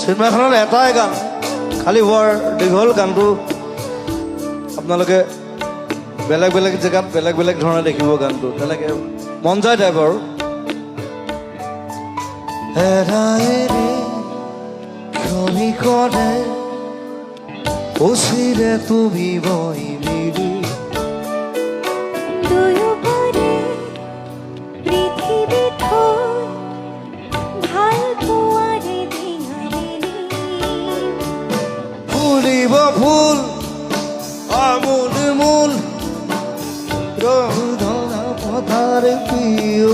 চিনেমাখনৰ এটাই গান, খালি বৰ দীঘল গানটো আপোনালোকে বেলেগ বেলেগ জেগাত বেলেগ বেলেগ ধৰণে দেখিব গানটো, তেনেকৈ মন যায় টাইপৰ। ক্ষণিকতে উচিৰে তুমি মই মিলি দুয়োপৰে পৃথিৱী থৈ ভাল পোৱাৰে দিঙামেলি ফুলিব ফুল আমোল মূল ৰঙ ধৰা পথাৰ পিয়